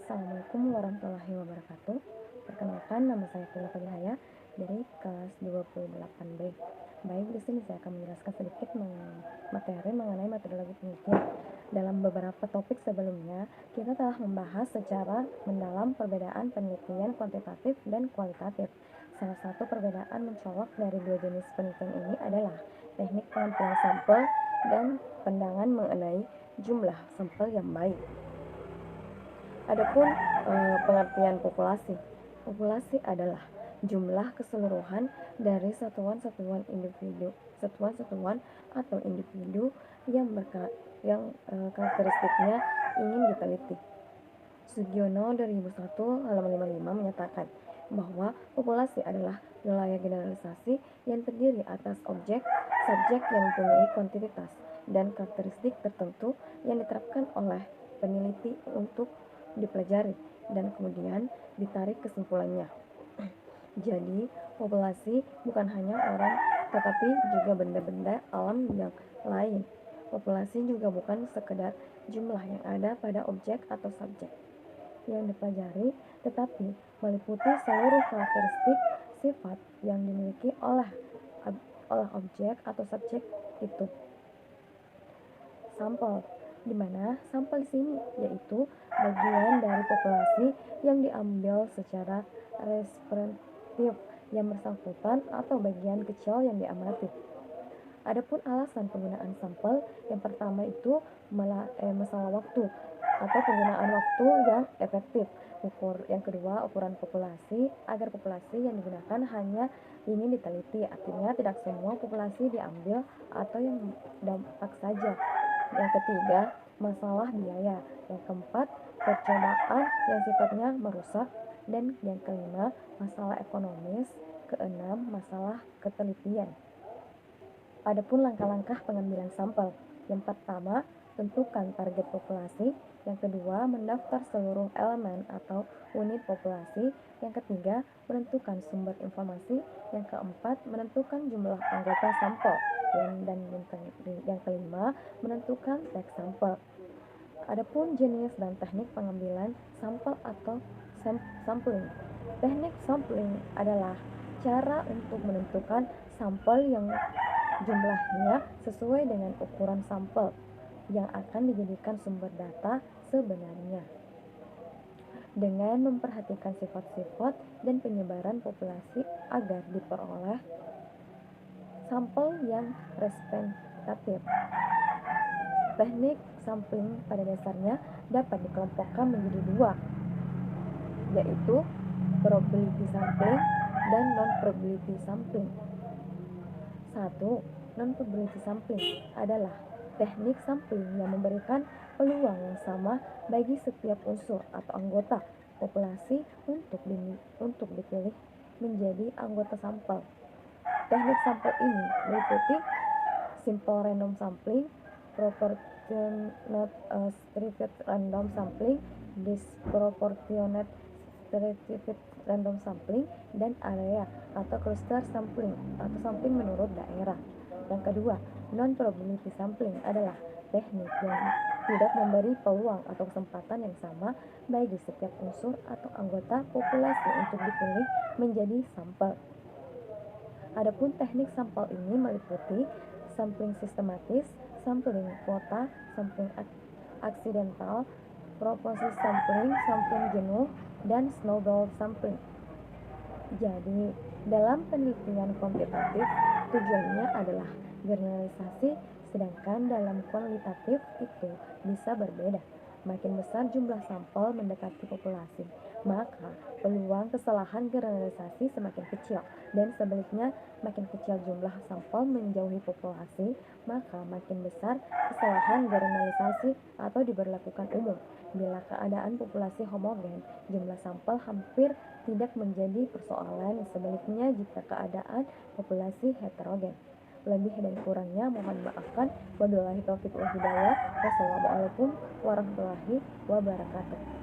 Assalamualaikum warahmatullahi wabarakatuh. Perkenalkan, nama saya Fila Fadilhaya dari kelas 28B. Baik, di sini saya akan menjelaskan sedikit materi mengenai metodologi penelitian. Dalam beberapa topik sebelumnya, kita telah membahas secara mendalam perbedaan penelitian kuantitatif dan kualitatif. Salah satu perbedaan mencolok dari dua jenis penelitian ini adalah teknik pengambilan sampel dan pandangan mengenai jumlah sampel yang baik. Adapun pengertian populasi. Populasi adalah jumlah keseluruhan dari satuan-satuan atau individu yang karakteristiknya ingin diteliti. Sugiono 2001 halaman 55 menyatakan bahwa populasi adalah wilayah generalisasi yang terdiri atas objek, subjek yang mempunyai kuantitas dan karakteristik tertentu yang diterapkan oleh peneliti untuk dipelajari dan kemudian ditarik kesimpulannya. Jadi, populasi bukan hanya orang, tetapi juga benda-benda alam yang lain. Populasi juga bukan sekedar jumlah yang ada pada objek atau subjek yang dipelajari, tetapi meliputi seluruh karakteristik sifat yang dimiliki oleh objek atau subjek itu. Sampel, di mana sampel di sini yaitu bagian dari populasi yang diambil secara representatif yang bersangkutan atau bagian kecil yang diamati. Adapun alasan penggunaan sampel, yang pertama itu masalah waktu atau penggunaan waktu yang efektif. Yang kedua, ukuran populasi, agar populasi yang digunakan hanya ingin diteliti, artinya tidak semua populasi diambil atau yang dampak saja. Yang ketiga, masalah biaya. Yang keempat, percobaan yang sifatnya merusak. Dan yang kelima, masalah ekonomis. Keenam, masalah ketelitian. Adapun langkah-langkah pengambilan sampel. Yang pertama, tentukan target populasi. Yang kedua, mendaftar seluruh elemen atau unit populasi. Yang ketiga, menentukan sumber informasi. Yang keempat, menentukan jumlah anggota sampel. Dan yang kelima, menentukan teks sampel. Adapun jenis dan teknik pengambilan sampel atau sampling. Teknik sampling adalah cara untuk menentukan sampel yang jumlahnya sesuai dengan ukuran sampel yang akan dijadikan sumber data sebenarnya, dengan memperhatikan sifat-sifat dan penyebaran populasi agar diperoleh sampel yang representatif. Teknik sampling pada dasarnya dapat dikelompokkan menjadi dua, yaitu probability sampling dan non-probability sampling. 1. Non-probability sampling adalah teknik sampling yang memberikan peluang yang sama bagi setiap unsur atau anggota populasi untuk dipilih menjadi anggota sampel. Teknik sampel ini meliputi simple random sampling, proportionate stratified random sampling, disproportionate stratified random sampling, dan area atau cluster sampling atau sampling menurut daerah. Yang kedua, non-probability sampling adalah teknik yang tidak memberi peluang atau kesempatan yang sama bagi setiap unsur atau anggota populasi untuk dipilih menjadi sampel. Adapun teknik sampel ini meliputi sampling sistematis, sampling kuota, sampling aksidental, proposis sampling, sampling jenuh, dan snowball sampling. Jadi, dalam penelitian kuantitatif, tujuannya adalah generalisasi, sedangkan dalam kualitatif itu bisa berbeda. Makin besar jumlah sampel mendekati populasi, maka peluang kesalahan generalisasi semakin kecil, dan sebaliknya, makin kecil jumlah sampel menjauhi populasi, maka makin besar kesalahan generalisasi atau diberlakukan umum. Bila keadaan populasi homogen, jumlah sampel hampir tidak menjadi persoalan, sebaliknya jika keadaan populasi heterogen. Lebih dan kurangnya mohon maafkan. Wabillahi taufiq wal hidayah. Wassalamualaikum warahmatullahi wabarakatuh.